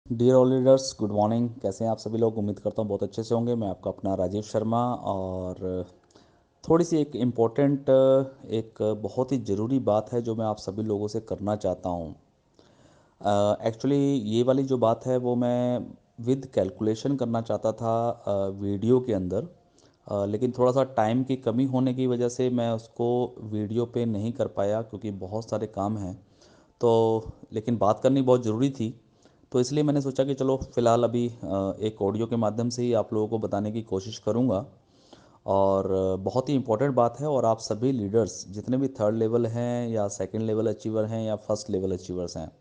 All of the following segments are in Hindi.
Dear all leaders, good morning. कैसे हैं आप सभी लोग? उम्मीद करता हूँ बहुत अच्छे से होंगे। मैं आपका अपना राजीव शर्मा, और थोड़ी सी एक इम्पोर्टेंट, एक बहुत ही ज़रूरी बात है जो मैं आप सभी लोगों से करना चाहता हूँ। एक्चुअली ये वाली जो बात है वो मैं विद कैलकुलेशन करना चाहता था वीडियो के अंदर, लेकिन थोड़ा सा टाइम की कमी होने की वजह से मैं उसको वीडियो पे नहीं कर पाया क्योंकि बहुत सारे काम हैं। तो लेकिन बात करनी बहुत ज़रूरी थी, तो इसलिए मैंने सोचा कि चलो फ़िलहाल अभी एक ऑडियो के माध्यम से ही आप लोगों को बताने की कोशिश करूँगा। और बहुत ही इम्पोर्टेंट बात है, और आप सभी लीडर्स जितने भी थर्ड लेवल हैं या सेकंड लेवल अचीवर हैं या फर्स्ट लेवल अचीवर्स हैं,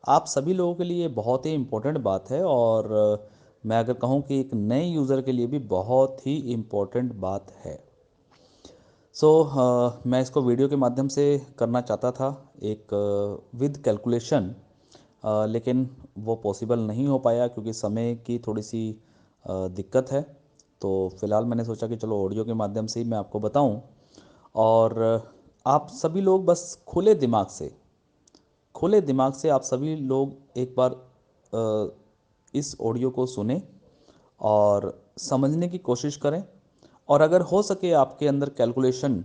आप सभी लोगों के लिए बहुत ही इम्पोर्टेंट बात है। और मैं अगर कहूँ कि एक नए यूज़र के लिए भी बहुत ही इम्पोर्टेंट बात है। सो मैं इसको वीडियो के माध्यम से करना चाहता था, एक विद कैलकुलेशन, लेकिन वो पॉसिबल नहीं हो पाया क्योंकि समय की थोड़ी सी दिक्कत है। तो फ़िलहाल मैंने सोचा कि चलो ऑडियो के माध्यम से ही मैं आपको बताऊं। और आप सभी लोग बस खुले दिमाग से आप सभी लोग एक बार इस ऑडियो को सुने और समझने की कोशिश करें। और अगर हो सके आपके अंदर कैलकुलेशन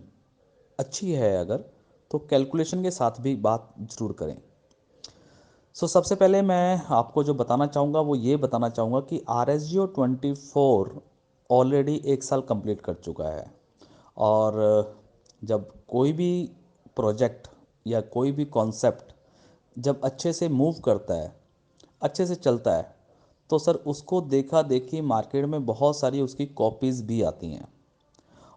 अच्छी है अगर, तो कैलकुलेशन के साथ भी बात ज़रूर करें। सबसे पहले मैं आपको जो बताना चाहूँगा वो ये बताना चाहूँगा कि RSGO 24 ऑलरेडी 1 साल कंप्लीट कर चुका है। और जब कोई भी प्रोजेक्ट या कोई भी कॉन्सेप्ट जब अच्छे से मूव करता है, अच्छे से चलता है, तो सर उसको देखा देखी मार्केट में बहुत सारी उसकी कॉपीज़ भी आती हैं।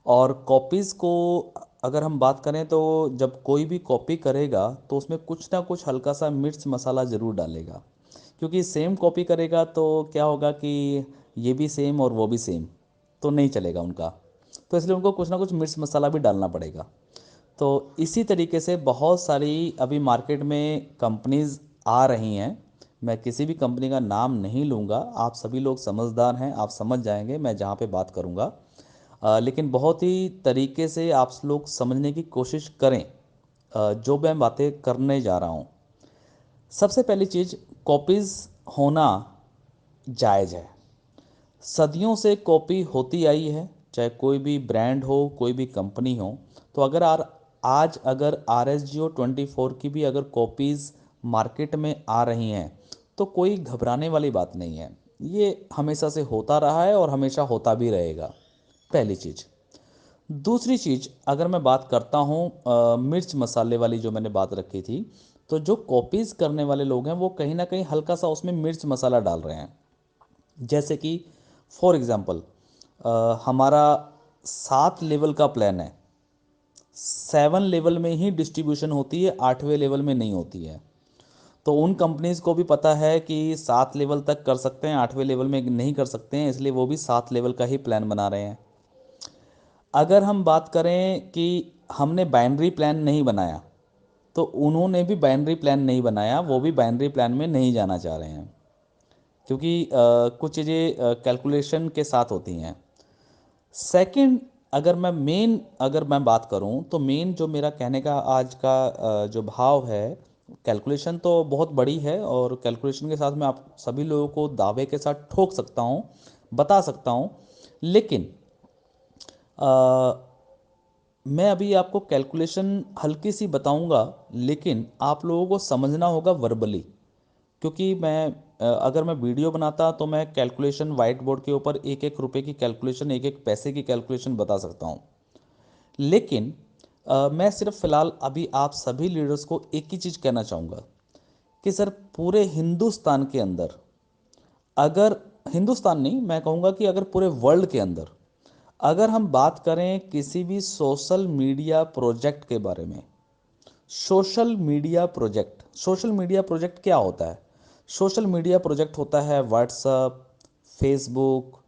और कॉपीज़ को अगर हम बात करें तो जब कोई भी कॉपी करेगा तो उसमें कुछ ना कुछ हल्का सा मिर्च मसाला ज़रूर डालेगा, क्योंकि सेम कॉपी करेगा तो क्या होगा कि ये भी सेम और वो भी सेम, तो नहीं चलेगा उनका। तो इसलिए उनको कुछ ना कुछ मिर्च मसाला भी डालना पड़ेगा। तो इसी तरीके से बहुत सारी अभी मार्केट में कंपनीज़ आ रही हैं। मैं किसी भी कंपनी का नाम नहीं लूँगा, आप सभी लोग समझदार हैं, आप समझ जाएंगे मैं जहाँ पे बात करूँगा। लेकिन बहुत ही तरीके से आप लोग समझने की कोशिश करें जो मैं बातें करने जा रहा हूँ। सबसे पहली चीज़, कॉपीज़ होना जायज़ है। सदियों से कॉपी होती आई है, चाहे कोई भी ब्रांड हो, कोई भी कंपनी हो। तो अगर आज अगर RSGO 24 की भी अगर कॉपीज़ मार्केट में आ रही हैं तो कोई घबराने वाली बात नहीं है। ये हमेशा से होता रहा है और हमेशा होता भी रहेगा, पहली चीज़। दूसरी चीज़, अगर मैं बात करता हूँ मिर्च मसाले वाली जो मैंने बात रखी थी, तो जो कॉपीज़ करने वाले लोग हैं वो कहीं ना कहीं हल्का सा उसमें मिर्च मसाला डाल रहे हैं। जैसे कि फॉर एग्ज़ाम्पल, हमारा 7 लेवल का प्लान है, 7 लेवल में ही डिस्ट्रीब्यूशन होती है, 8वें लेवल में नहीं होती है। तो उन कंपनीज़ को भी पता है कि 7 लेवल तक कर सकते हैं, 8वें लेवल में नहीं कर सकते हैं, इसलिए वो भी 7 लेवल का ही प्लान बना रहे हैं। अगर हम बात करें कि हमने बाइनरी प्लान नहीं बनाया, तो उन्होंने भी बाइनरी प्लान नहीं बनाया, वो भी बाइनरी प्लान में नहीं जाना चाह रहे हैं, क्योंकि कुछ चीज़ें कैलकुलेशन के साथ होती हैं। सेकंड, अगर मैं बात करूं तो मेन जो मेरा कहने का आज का जो भाव है, कैलकुलेशन तो बहुत बड़ी है और कैलकुलेशन के साथ मैं आप सभी लोगों को दावे के साथ ठोक सकता हूं, बता सकता हूं। लेकिन मैं अभी आपको कैलकुलेशन हल्की सी बताऊंगा, लेकिन आप लोगों को समझना होगा वर्बली। क्योंकि अगर मैं वीडियो बनाता तो मैं कैलकुलेशन वाइट बोर्ड के ऊपर एक एक रुपए की कैलकुलेशन, एक एक पैसे की कैलकुलेशन बता सकता हूँ। लेकिन मैं सिर्फ फ़िलहाल अभी आप सभी लीडर्स को एक ही चीज़ कहना चाहूँगा कि सर पूरे हिंदुस्तान के अंदर, अगर हिंदुस्तान नहीं, मैं कहूँगा कि अगर पूरे वर्ल्ड के अंदर अगर हम बात करें किसी भी सोशल मीडिया प्रोजेक्ट के बारे में, सोशल मीडिया प्रोजेक्ट क्या होता है? सोशल मीडिया प्रोजेक्ट होता है व्हाट्सअप, फेसबुक,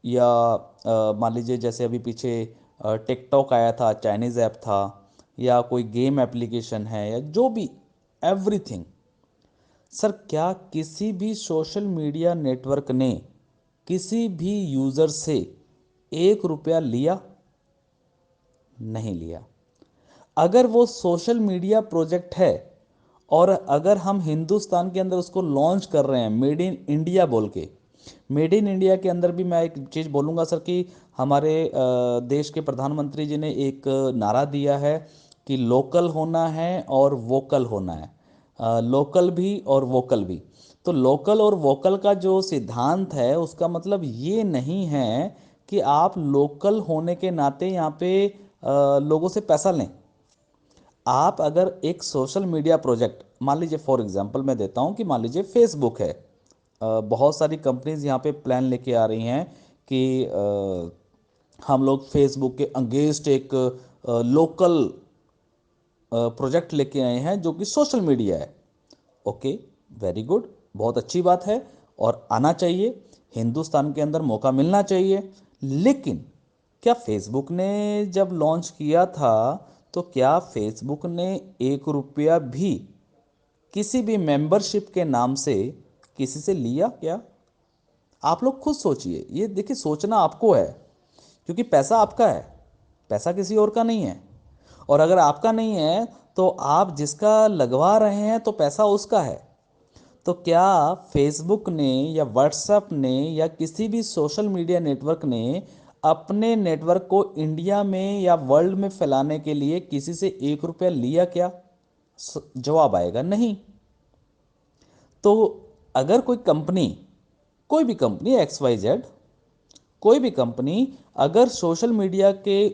या मान लीजिए जैसे अभी पीछे टिकटॉक आया था, चाइनीज़ ऐप था, या कोई गेम एप्लीकेशन है, या जो भी, एवरीथिंग। सर क्या किसी भी सोशल मीडिया नेटवर्क ने किसी भी यूज़र से 1 रुपया लिया? नहीं लिया। अगर वो सोशल मीडिया प्रोजेक्ट है और अगर हम हिंदुस्तान के अंदर उसको लॉन्च कर रहे हैं मेड इन इंडिया बोल के, मेड इन इंडिया के अंदर भी मैं एक चीज़ बोलूँगा सर कि हमारे देश के प्रधानमंत्री जी ने एक नारा दिया है कि लोकल होना है और वोकल होना है, लोकल भी और वोकल भी। तो लोकल और वोकल का जो सिद्धांत है उसका मतलब ये नहीं है कि आप लोकल होने के नाते यहाँ पे लोगों से पैसा लें। आप अगर एक सोशल मीडिया प्रोजेक्ट मान लीजिए, फॉर एग्जांपल मैं देता हूँ कि मान लीजिए फेसबुक है, बहुत सारी कंपनीज यहाँ पे प्लान लेके आ रही हैं कि हम लोग फेसबुक के अगेंस्ट एक लोकल प्रोजेक्ट लेके आए हैं जो कि सोशल मीडिया है। ओके, वेरी गुड, बहुत अच्छी बात है और आना चाहिए, हिंदुस्तान के अंदर मौका मिलना चाहिए। लेकिन क्या फेसबुक ने जब लॉन्च किया था तो क्या फेसबुक ने 1 रुपया भी किसी भी मेंबरशिप के नाम से किसी से लिया क्या? आप लोग खुद सोचिए, ये देखिए सोचना आपको है, क्योंकि पैसा आपका है, पैसा किसी और का नहीं है। और अगर आपका नहीं है तो आप जिसका लगवा रहे हैं तो पैसा उसका है। तो क्या फेसबुक ने या व्हाट्सएप ने या किसी भी सोशल मीडिया नेटवर्क ने अपने नेटवर्क को इंडिया में या वर्ल्ड में फैलाने के लिए किसी से 1 रुपया लिया क्या? जवाब आएगा नहीं। तो अगर कोई कंपनी, कोई भी कंपनी XYZ, कोई भी कंपनी अगर सोशल मीडिया के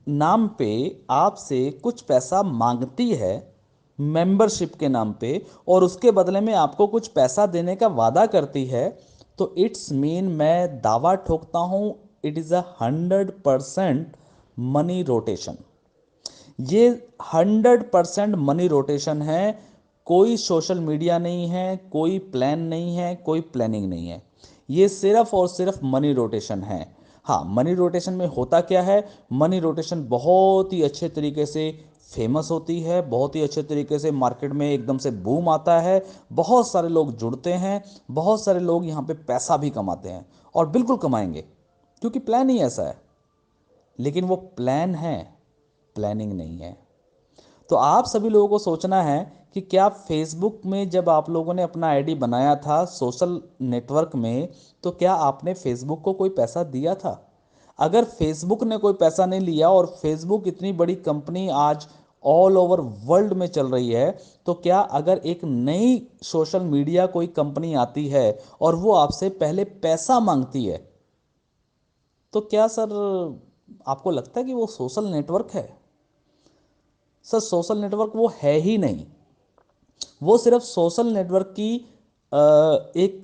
नाम पे आपसे कुछ पैसा मांगती है मेंबरशिप के नाम पे, और उसके बदले में आपको कुछ पैसा देने का वादा करती है, तो इट्स मीन, मैं दावा ठोकता हूं, इट इज़ 100% मनी रोटेशन। ये 100% मनी रोटेशन है। कोई सोशल मीडिया नहीं है, कोई प्लान नहीं है, कोई प्लानिंग नहीं है, ये सिर्फ और सिर्फ मनी रोटेशन है। हाँ, मनी रोटेशन में होता क्या है, मनी रोटेशन बहुत ही अच्छे तरीके से फेमस होती है, बहुत ही अच्छे तरीके से मार्केट में एकदम से बूम आता है, बहुत सारे लोग जुड़ते हैं, बहुत सारे लोग यहाँ पे पैसा भी कमाते हैं, और बिल्कुल कमाएंगे क्योंकि प्लान ही ऐसा है। लेकिन वो प्लान है, प्लानिंग नहीं है। तो आप सभी लोगों को सोचना है कि क्या फेसबुक में जब आप लोगों ने अपना आईडी बनाया था सोशल नेटवर्क में, तो क्या आपने फेसबुक को कोई पैसा दिया था? अगर फेसबुक ने कोई पैसा नहीं लिया और फेसबुक इतनी बड़ी कंपनी आज ऑल ओवर वर्ल्ड में चल रही है, तो क्या अगर एक नई सोशल मीडिया कोई कंपनी आती है और वो आपसे पहले पैसा मांगती है, तो क्या सर आपको लगता है कि वो सोशल नेटवर्क है? सर सोशल नेटवर्क वो है ही नहीं। वो सिर्फ सोशल नेटवर्क की एक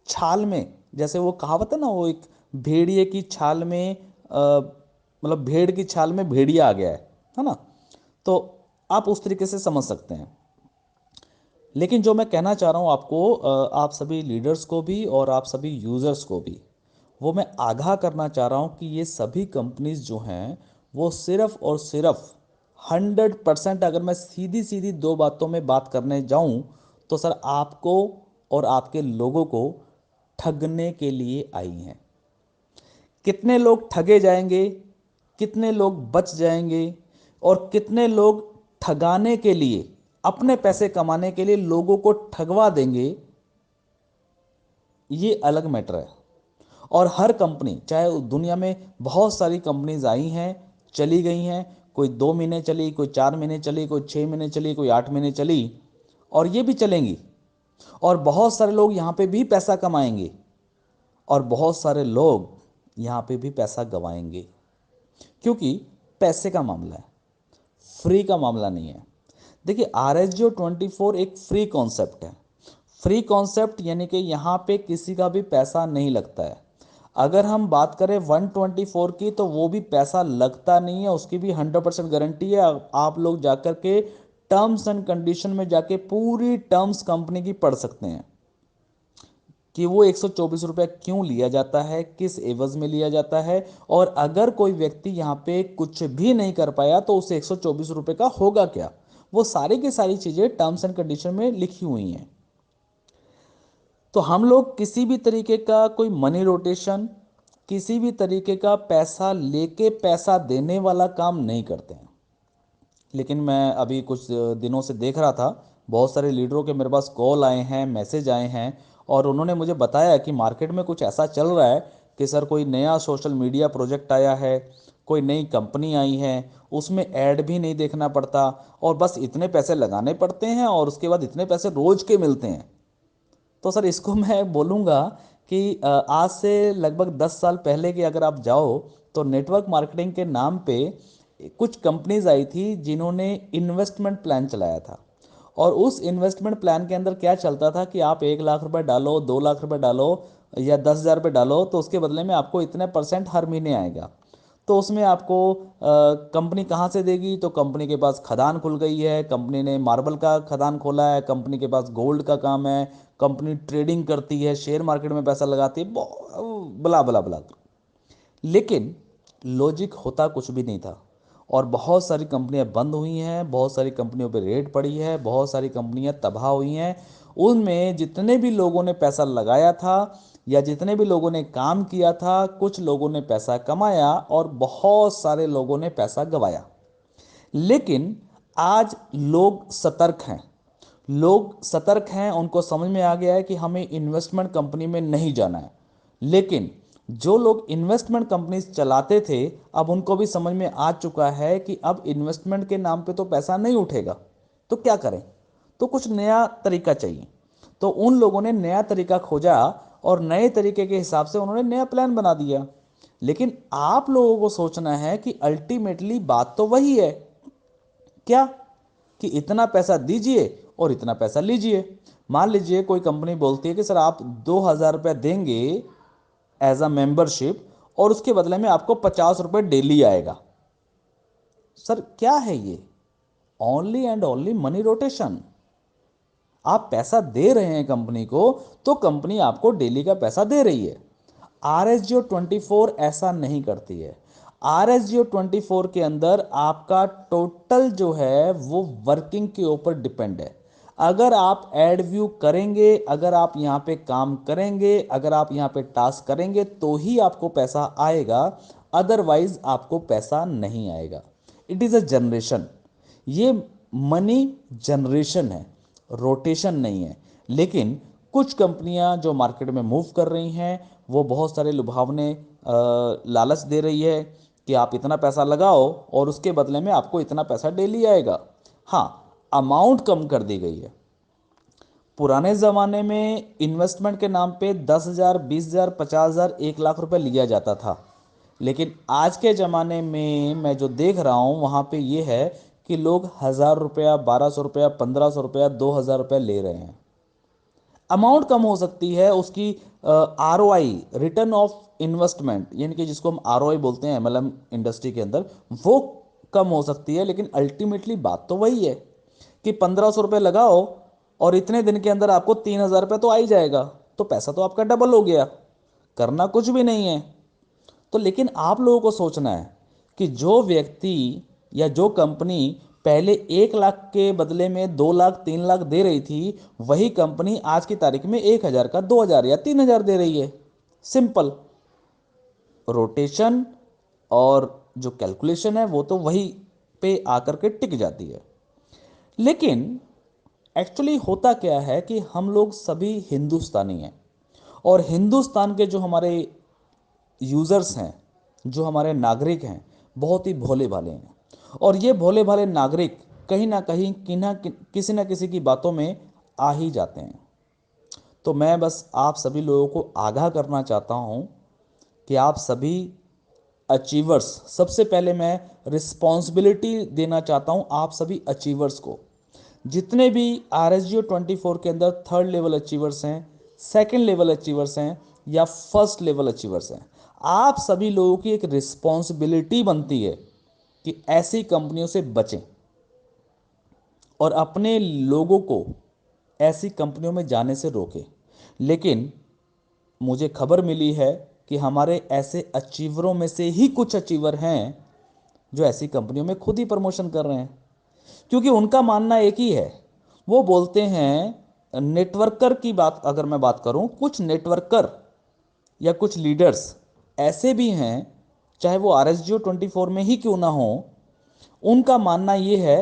छाल में, जैसे वो कहावत है ना, वो एक भेड़िए की छाल में मतलब भेड़ की छाल में भेड़िया आ गया है ना? तो आप उस तरीके से समझ सकते हैं। लेकिन जो मैं कहना चाह रहा हूँ आपको, आप सभी लीडर्स को भी और आप सभी यूज़र्स को भी, वो मैं आगाह करना चाह रहा हूँ कि ये सभी कंपनीज जो हैं वो सिर्फ और सिर्फ 100%, अगर मैं सीधी सीधी दो बातों में बात करने जाऊँ तो सर आपको और आपके लोगों को ठगने के लिए आई हैं। कितने लोग ठगे जाएंगे, कितने लोग बच जाएंगे, और कितने लोग ठगाने के लिए, अपने पैसे कमाने के लिए लोगों को ठगवा देंगे, ये अलग मैटर है। और हर कंपनी, चाहे दुनिया में बहुत सारी कंपनीज आई हैं, चली गई हैं, कोई 2 महीने चली, कोई 4 महीने चली, कोई 6 महीने चली, कोई 8 महीने चली, और ये भी चलेंगी। और बहुत सारे लोग यहाँ पे भी पैसा कमाएंगे और बहुत सारे लोग यहाँ पे भी पैसा गवाएंगे, क्योंकि पैसे का मामला है, फ्री का मामला नहीं है। देखिए, RSGO24 एक फ्री कॉन्सेप्ट है। फ्री कॉन्सेप्ट यानी कि यहाँ पे किसी का भी पैसा नहीं लगता है। अगर हम बात करें 124 की, तो वो भी पैसा लगता नहीं है, उसकी भी 100% गारंटी है। आप लोग जाकर के टर्म्स एंड कंडीशन में जाके पूरी टर्म्स कंपनी की पढ़ सकते हैं कि वो 124 रुपये क्यों लिया जाता है, किस एवज में लिया जाता है, और अगर कोई व्यक्ति यहाँ पे कुछ भी नहीं कर पाया तो उसे 124 रुपये का होगा क्या। वो सारी की सारी चीज़ें टर्म्स एंड कंडीशन में लिखी हुई हैं। तो हम लोग किसी भी तरीके का कोई मनी रोटेशन, किसी भी तरीके का पैसा लेके पैसा देने वाला काम नहीं करते हैं। लेकिन मैं अभी कुछ दिनों से देख रहा था, बहुत सारे लीडरों के मेरे पास कॉल आए हैं, मैसेज आए हैं, और उन्होंने मुझे बताया कि मार्केट में कुछ ऐसा चल रहा है कि सर कोई नया सोशल मीडिया प्रोजेक्ट आया है, कोई नई कंपनी आई है, उसमें ऐड भी नहीं देखना पड़ता, और बस इतने पैसे लगाने पड़ते हैं और उसके बाद इतने पैसे रोज के मिलते हैं। तो सर इसको मैं बोलूँगा कि आज से लगभग 10 साल पहले की अगर आप जाओ तो नेटवर्क मार्केटिंग के नाम पे कुछ कंपनीज आई थी जिन्होंने इन्वेस्टमेंट प्लान चलाया था। और उस इन्वेस्टमेंट प्लान के अंदर क्या चलता था कि आप 1 लाख रुपए डालो, 2 लाख रुपए डालो, या 10 हज़ार रुपये डालो, तो उसके बदले में आपको इतने परसेंट हर महीने आएगा। तो उसमें आपको कंपनी कहाँ से देगी, तो कंपनी के पास खदान खुल गई है, कंपनी ने मार्बल का खदान खोला है, कंपनी के पास गोल्ड का काम है, कंपनी ट्रेडिंग करती है, शेयर मार्केट में पैसा लगाती है, बला बला बला। लेकिन लॉजिक होता कुछ भी नहीं था, और बहुत सारी कंपनियां बंद हुई हैं, बहुत सारी कंपनियों पे रेड पड़ी है, बहुत सारी कंपनियां तबाह हुई हैं। उनमें जितने भी लोगों ने पैसा लगाया था या जितने भी लोगों ने काम किया था, कुछ लोगों ने पैसा कमाया और बहुत सारे लोगों ने पैसा गंवाया। लेकिन आज लोग सतर्क हैं, लोग सतर्क हैं, उनको समझ में आ गया है कि हमें इन्वेस्टमेंट कंपनी में नहीं जाना है। लेकिन जो लोग इन्वेस्टमेंट कंपनी चलाते थे, अब उनको भी समझ में आ चुका है कि अब इन्वेस्टमेंट के नाम पे तो पैसा नहीं उठेगा, तो क्या करें, तो कुछ नया तरीका चाहिए। तो उन लोगों ने नया तरीका खोजा और नए तरीके के हिसाब से उन्होंने नया प्लान बना दिया। लेकिन आप लोगों को सोचना है कि अल्टीमेटली बात तो वही है, क्या, कि इतना पैसा दीजिए और इतना पैसा लीजिए। मान लीजिए कोई कंपनी बोलती है कि सर आप 2 हज़ार रुपये देंगे एज अ मेंबरशिप, और उसके बदले में आपको 50 रुपये डेली आएगा। सर क्या है ये? Only and only money rotation. आप पैसा दे रहे हैं कंपनी को, तो कंपनी आपको डेली का पैसा दे रही है। RSGO24 ऐसा नहीं करती है। RSGO24 के अंदर आपका टोटल जो है वो वर्किंग के ऊपर डिपेंड है। अगर आप एड व्यू करेंगे, अगर आप यहाँ पे काम करेंगे, अगर आप यहाँ पे टास्क करेंगे, तो ही आपको पैसा आएगा, अदरवाइज आपको पैसा नहीं आएगा। इट इज़ अ जनरेशन, ये मनी जनरेशन है, रोटेशन नहीं है। लेकिन कुछ कंपनियां जो मार्केट में मूव कर रही हैं, वो बहुत सारे लुभावने लालच दे रही है कि आप इतना पैसा लगाओ और उसके बदले में आपको इतना पैसा डेली आएगा। हाँ, अमाउंट कम कर दी गई है। पुराने ज़माने में इन्वेस्टमेंट के नाम पे 10 हज़ार, 20 हज़ार, 50 हज़ार, 1 लाख रुपए लिया जाता था। लेकिन आज के ज़माने में मैं जो देख रहा हूँ वहाँ पे ये है कि लोग 1,000 रुपया, 1,200 रुपया, 1,500 रुपया, 2,000 रुपया ले रहे हैं। अमाउंट कम हो सकती है, उसकी ROI, रिटर्न ऑफ इन्वेस्टमेंट, यानी कि जिसको हम ROI बोलते हैं MLM इंडस्ट्री के अंदर, वो कम हो सकती है। लेकिन अल्टीमेटली बात तो वही है कि 1,500 रुपये लगाओ और इतने दिन के अंदर आपको 3,000 रुपये तो आ ही जाएगा, तो पैसा तो आपका डबल हो गया, करना कुछ भी नहीं है। तो लेकिन आप लोगों को सोचना है कि जो व्यक्ति या जो कंपनी पहले 1 लाख के बदले में 2 लाख, 3 लाख दे रही थी, वही कंपनी आज की तारीख में 1,000 का 2,000 या 3,000 दे रही है। सिंपल। रोटेशन और जो कैलकुलेशन है वो तो वही पे आकर के टिक जाती है। लेकिन एक्चुअली होता क्या है कि हम लोग सभी हिंदुस्तानी हैं, और हिंदुस्तान के जो हमारे यूज़र्स हैं, जो हमारे नागरिक हैं, बहुत ही भोले भाले हैं। और ये भोले भाले नागरिक कहीं ना कहीं किसी ना किसी की बातों में आ ही जाते हैं। तो मैं बस आप सभी लोगों को आगाह करना चाहता हूँ कि आप सभी अचीवर्स, सबसे पहले मैं रिस्पॉन्सिबिलिटी देना चाहता हूँ आप सभी अचीवर्स को। जितने भी RSGO24 के अंदर थर्ड लेवल अचीवर्स हैं, सेकंड लेवल अचीवर्स हैं, या फर्स्ट लेवल अचीवर्स हैं, आप सभी लोगों की एक रिस्पॉन्सिबिलिटी बनती है कि ऐसी कंपनियों से बचें और अपने लोगों को ऐसी कंपनियों में जाने से रोकें। लेकिन मुझे खबर मिली है कि हमारे ऐसे अचीवरों में से ही कुछ अचीवर हैं जो ऐसी कंपनियों में खुद ही प्रमोशन कर रहे हैं, क्योंकि उनका मानना एक ही है। वो बोलते हैं, नेटवर्कर की बात अगर मैं बात करूं, कुछ नेटवर्कर या कुछ लीडर्स ऐसे भी हैं, चाहे वो RSGO24 में ही क्यों ना हो, उनका मानना ये है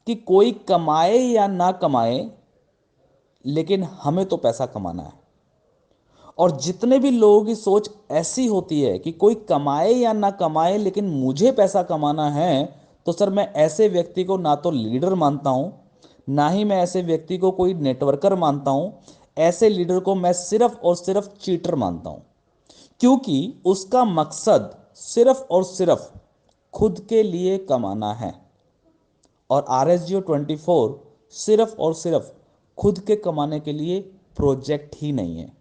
कि कोई कमाए या ना कमाए, लेकिन हमें तो पैसा कमाना है। और जितने भी लोगों की सोच ऐसी होती है कि कोई कमाए या ना कमाए लेकिन मुझे पैसा कमाना है, तो सर मैं ऐसे व्यक्ति को ना तो लीडर मानता हूं, ना ही मैं ऐसे व्यक्ति को कोई नेटवर्कर मानता हूं। ऐसे लीडर को मैं सिर्फ और सिर्फ चीटर मानता हूं, क्योंकि उसका मकसद सिर्फ और सिर्फ खुद के लिए कमाना है। और RSGO 24 सिर्फ और सिर्फ खुद के कमाने के लिए प्रोजेक्ट ही नहीं है।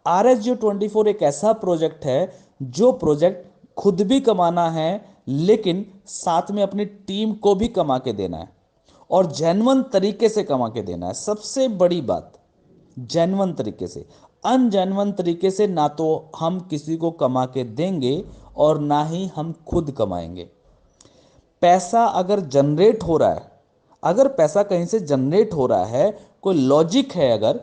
RSGO 24 एक ऐसा प्रोजेक्ट है जो प्रोजेक्ट खुद भी कमाना है, लेकिन साथ में अपनी टीम को भी कमा के देना है, और जेन्युइन तरीके से कमा के देना है। सबसे बड़ी बात, जेन्युइन तरीके से। अनजेन्युइन तरीके से ना तो हम किसी को कमा के देंगे और ना ही हम खुद कमाएंगे। पैसा अगर जनरेट हो रहा है, अगर पैसा कहीं से जनरेट हो रहा है, कोई लॉजिक है अगर,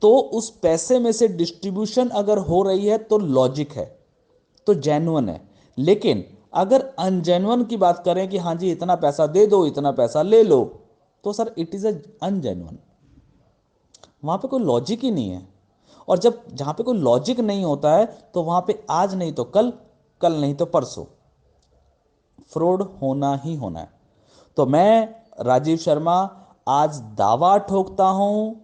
तो उस पैसे में से डिस्ट्रीब्यूशन अगर हो रही है तो लॉजिक है, तो जेन्युइन है। लेकिन अगर अनजेन्युइन की बात करें कि हाँ जी इतना पैसा दे दो, इतना पैसा ले लो, तो सर इट इज अ अनजेन्युइन। वहां पे कोई लॉजिक ही नहीं है। और जब जहां पे कोई लॉजिक नहीं होता है, तो वहां पे आज नहीं तो कल, कल नहीं तो परसों फ्रॉड होना ही होना है। तो मैं राजीव शर्मा आज दावा ठोकता हूं,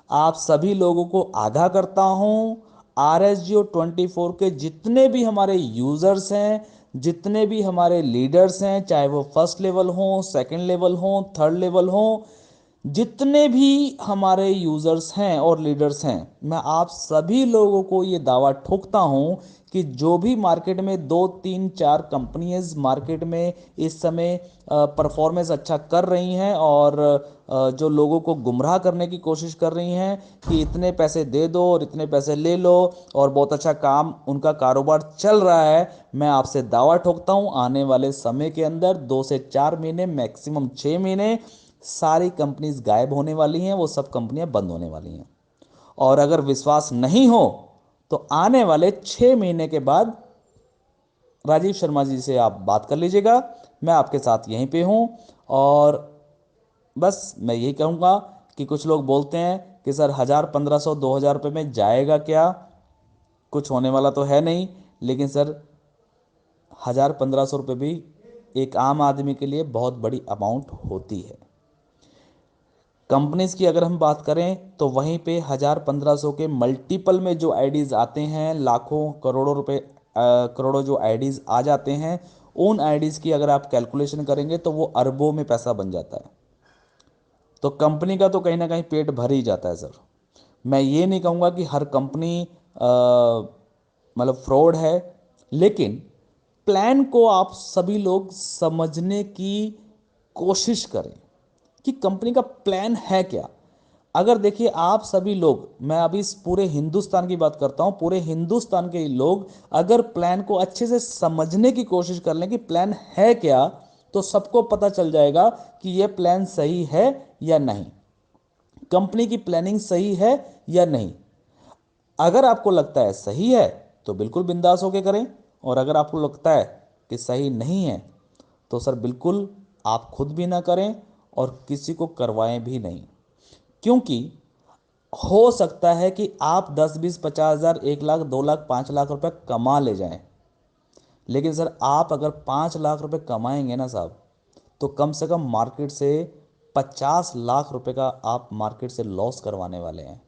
आप सभी लोगों को आगाह करता हूं, RSGO 24 के जितने भी हमारे यूजर्स हैं, जितने भी हमारे लीडर्स हैं, चाहे वो फर्स्ट लेवल हो, सेकंड लेवल हो, थर्ड लेवल हो, जितने भी हमारे यूजर्स हैं और लीडर्स हैं, मैं आप सभी लोगों को ये दावा ठोकता हूं कि जो भी मार्केट में 2 3 4 कंपनीज मार्केट में इस समय परफॉर्मेंस अच्छा कर रही हैं और जो लोगों को गुमराह करने की कोशिश कर रही हैं कि इतने पैसे दे दो और इतने पैसे ले लो और बहुत अच्छा काम, उनका कारोबार चल रहा है, मैं आपसे दावा ठोकता हूं आने वाले समय के अंदर 2 से 4 महीने, मैक्सिमम 6 महीने, सारी कंपनीज गायब होने वाली हैं, वो सब कंपनियां बंद होने वाली हैं। और अगर विश्वास नहीं हो तो आने वाले 6 महीने के बाद राजीव शर्मा जी से आप बात कर लीजिएगा, मैं आपके साथ यहीं पे हूं। और बस मैं यही कहूंगा कि कुछ लोग बोलते हैं कि सर 1,000 1,500 2,000 रुपये में जाएगा क्या, कुछ होने वाला तो है नहीं। लेकिन सर 1,000 1,500 रुपये भी एक आम आदमी के लिए बहुत बड़ी अमाउंट होती है। कंपनीज की अगर हम बात करें तो वहीं पे 1,000 1,500 के मल्टीपल में जो आईडीज आते हैं, लाखों करोड़ों रुपए करोड़ों जो आईडीज आ जाते हैं, उन आईडीज की अगर आप कैलकुलेशन करेंगे तो वो अरबों में पैसा बन जाता है। तो कंपनी का तो कहीं ना कहीं पेट भर ही जाता है सर। मैं ये नहीं कहूँगा कि हर कंपनी मतलब फ्रॉड है, लेकिन प्लान को आप सभी लोग समझने की कोशिश करें कि कंपनी का प्लान है क्या। अगर देखिए आप सभी लोग, मैं अभी इस पूरे हिंदुस्तान की बात करता हूं, पूरे हिंदुस्तान के लोग अगर प्लान को अच्छे से समझने की कोशिश कर लें कि प्लान है क्या, तो सबको पता चल जाएगा कि यह प्लान सही है या नहीं, कंपनी की प्लानिंग सही है या नहीं। अगर आपको लगता है सही है तो बिल्कुल बिंदास होके करें, और अगर आपको लगता है कि सही नहीं है तो सर बिल्कुल आप खुद भी ना करें और किसी को करवाएं भी नहीं। क्योंकि हो सकता है कि आप 10 20 50 हज़ार 1 लाख 2 लाख 5 लाख रुपए कमा ले जाएं, लेकिन सर आप अगर 5 लाख रुपए कमाएंगे ना साहब, तो कम से कम मार्केट से 50 लाख रुपए का आप मार्केट से लॉस करवाने वाले हैं।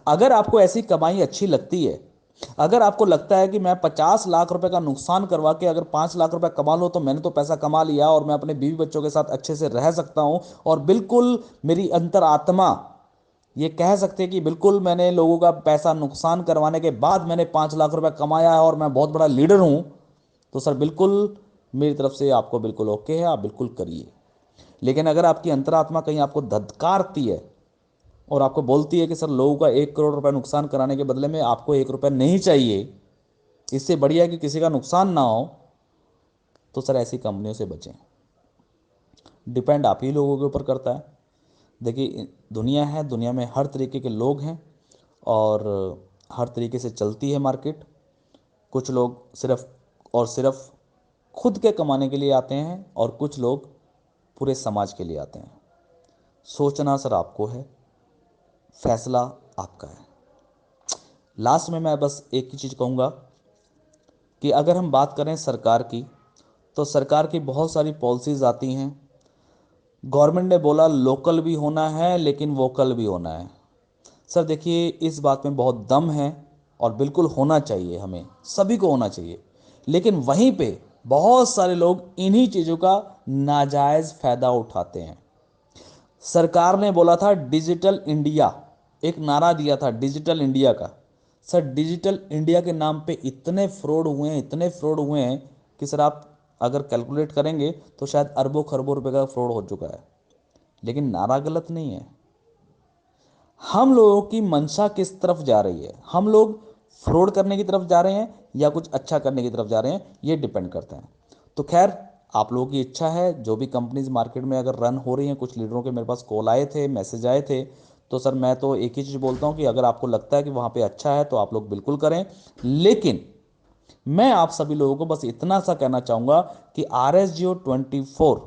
अगर आपको ऐसी कमाई अच्छी लगती है, अगर आपको लगता है कि मैं 50 लाख रुपए का नुकसान करवा के अगर 5 लाख रुपए कमा लो तो मैंने तो पैसा कमा लिया और मैं अपने बीवी बच्चों के साथ अच्छे से रह सकता हूं, और बिल्कुल मेरी अंतरात्मा ये कह सकते हैं कि बिल्कुल मैंने लोगों का पैसा नुकसान करवाने के बाद मैंने 5 लाख रुपए कमाया है और मैं बहुत बड़ा लीडर हूं, तो सर बिल्कुल मेरी तरफ से आपको बिल्कुल ओके है, आप बिल्कुल करिए। लेकिन अगर आपकी अंतरात्मा कहीं आपको धत्कारती है और आपको बोलती है कि सर लोगों का 1 करोड़ रुपए नुकसान कराने के बदले में आपको 1 रुपए नहीं चाहिए, इससे बढ़िया है कि किसी का नुकसान ना हो, तो सर ऐसी कंपनियों से बचें। डिपेंड आप ही लोगों के ऊपर करता है। देखिए दुनिया है, दुनिया में हर तरीके के लोग हैं और हर तरीके से चलती है मार्केट। कुछ लोग सिर्फ और सिर्फ खुद के कमाने के लिए आते हैं और कुछ लोग पूरे समाज के लिए आते हैं। सोचना सर आपको है, फैसला आपका है। लास्ट में मैं बस एक ही चीज़ कहूँगा कि अगर हम बात करें सरकार की, तो सरकार की बहुत सारी पॉलिसीज़ आती हैं। गवर्नमेंट ने बोला लोकल भी होना है लेकिन वोकल भी होना है। सर देखिए, इस बात में बहुत दम है और बिल्कुल होना चाहिए, हमें सभी को होना चाहिए। लेकिन वहीं पे बहुत सारे लोग इन्हीं चीज़ों का नाजायज़ फ़ायदा उठाते हैं। सरकार ने बोला था डिजिटल इंडिया, एक नारा दिया था डिजिटल इंडिया का। सर डिजिटल इंडिया के नाम पे इतने फ्रॉड हुए हैं, इतने फ्रॉड हुए हैं कि सर आप अगर कैलकुलेट करेंगे तो शायद अरबों खरबों रुपए का फ्रॉड हो चुका है। लेकिन नारा गलत नहीं है। हम लोगों की मंशा किस तरफ जा रही है, हम लोग फ्रॉड करने की तरफ जा रहे हैं या कुछ अच्छा करने की तरफ जा रहे हैं, ये डिपेंड करता है। तो खैर, आप लोगों की इच्छा है, जो भी कंपनीज मार्केट में अगर रन हो रही हैं, कुछ लीडरों के मेरे पास कॉल आए थे, मैसेज आए थे, तो सर मैं तो एक ही चीज़ बोलता हूँ कि अगर आपको लगता है कि वहाँ पे अच्छा है तो आप लोग बिल्कुल करें। लेकिन मैं आप सभी लोगों को बस इतना सा कहना चाहूँगा कि RSGO 24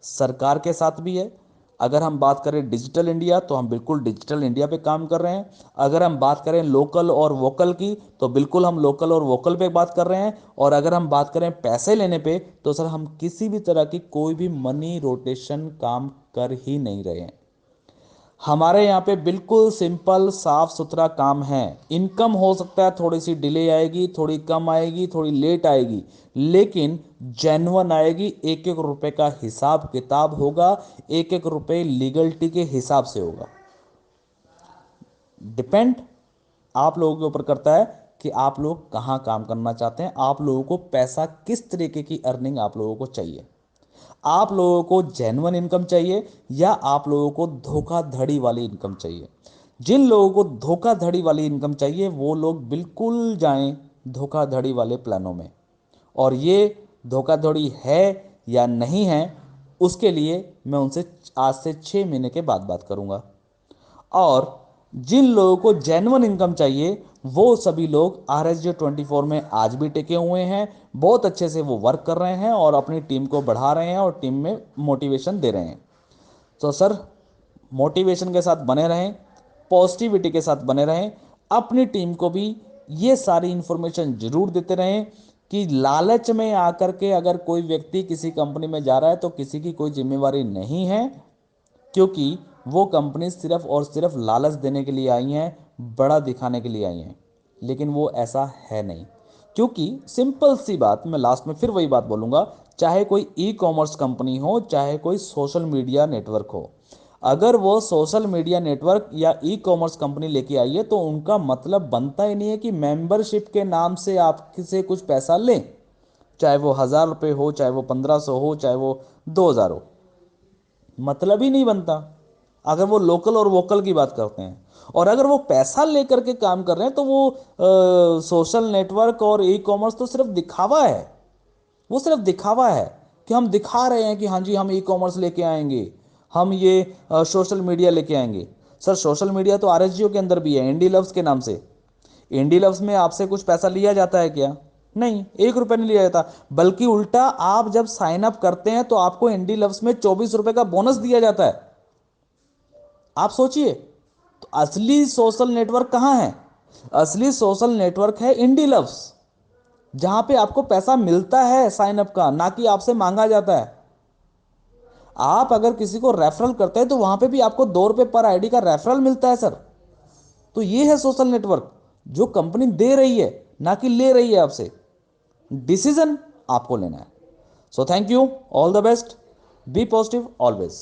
सरकार के साथ भी है। अगर हम बात करें डिजिटल इंडिया तो हम बिल्कुल डिजिटल इंडिया पे काम कर रहे हैं। अगर हम बात करें लोकल और वोकल की तो बिल्कुल हम लोकल और वोकल पे बात कर रहे हैं। और अगर हम बात करें पैसे लेने पे तो सर हम किसी भी तरह की कोई भी मनी रोटेशन काम कर ही नहीं रहे हैं। हमारे यहाँ पे बिल्कुल सिंपल साफ सुथरा काम है। इनकम हो सकता है थोड़ी सी डिले आएगी, थोड़ी कम आएगी, थोड़ी लेट आएगी, लेकिन जेन्युइन आएगी। एक एक रुपए का हिसाब किताब होगा, एक एक रुपए लीगलिटी के हिसाब से होगा। डिपेंड आप लोगों के ऊपर करता है कि आप लोग कहाँ काम करना चाहते हैं, आप लोगों को पैसा किस तरीके की अर्निंग आप लोगों को चाहिए। आप लोगों को जेन्युइन इनकम चाहिए या आप लोगों को धोखाधड़ी वाली इनकम चाहिए। जिन लोगों को धोखाधड़ी वाली इनकम चाहिए वो लोग बिल्कुल जाएं धोखाधड़ी वाले प्लानों में। और ये धोखाधड़ी है या नहीं है उसके लिए मैं उनसे आज से 6 महीने के बाद बात करूंगा। और जिन लोगों को जेन्युइन इनकम चाहिए वो सभी लोग RSGO 24 में आज भी टिके हुए हैं। बहुत अच्छे से वो वर्क कर रहे हैं और अपनी टीम को बढ़ा रहे हैं और टीम में मोटिवेशन दे रहे हैं। तो सर मोटिवेशन के साथ बने रहें, पॉजिटिविटी के साथ बने रहें, अपनी टीम को भी ये सारी इंफॉर्मेशन जरूर देते रहें कि लालच में आकर के अगर कोई व्यक्ति किसी कंपनी में जा रहा है तो किसी की कोई जिम्मेवारी नहीं है, क्योंकि वो कंपनी सिर्फ और सिर्फ लालच देने के लिए आई हैं, बड़ा दिखाने के लिए आई हैं। लेकिन वो ऐसा है नहीं। क्योंकि सिंपल सी बात, मैं लास्ट में फिर वही बात बोलूंगा, चाहे कोई ई-कॉमर्स कंपनी हो, चाहे कोई सोशल मीडिया नेटवर्क हो, अगर वो सोशल मीडिया नेटवर्क या ई-कॉमर्स कंपनी लेके आई है तो उनका मतलब बनता ही नहीं है कि मेंबरशिप के नाम से आपसे कुछ पैसा लें। चाहे वो 1,000 रुपये हो, चाहे वो 1,500 हो, चाहे वो 2,000 हो, मतलब ही नहीं बनता अगर वो लोकल और वोकल की बात करते हैं। और अगर वो पैसा लेकर के काम कर रहे हैं तो वो सोशल नेटवर्क और ई कॉमर्स तो सिर्फ दिखावा है। वो सिर्फ दिखावा है कि हम दिखा रहे हैं कि हाँ जी हम ई कॉमर्स लेके आएंगे, हम ये सोशल मीडिया लेके आएंगे। सर सोशल मीडिया तो RSGO के अंदर भी है, इंडी लव्स के नाम से। इंडी लव्स में आपसे कुछ पैसा लिया जाता है क्या? नहीं, 1 रुपया नहीं लिया जाता। बल्कि उल्टा आप जब साइन अप करते हैं तो आपको इंडी लव्स में 24 रुपए का बोनस दिया जाता है। आप सोचिए, तो असली सोशल नेटवर्क कहां है? असली सोशल नेटवर्क है इंडी लव्स, जहां पे आपको पैसा मिलता है साइन अप का, ना कि आपसे मांगा जाता है। आप अगर किसी को रेफरल करते हैं तो वहां पे भी आपको 2 रुपए पर आईडी का रेफरल मिलता है सर। तो ये है सोशल नेटवर्क जो कंपनी दे रही है, ना कि ले रही है आपसे। डिसीजन आपको लेना है। So thank you, all the best, be positive always.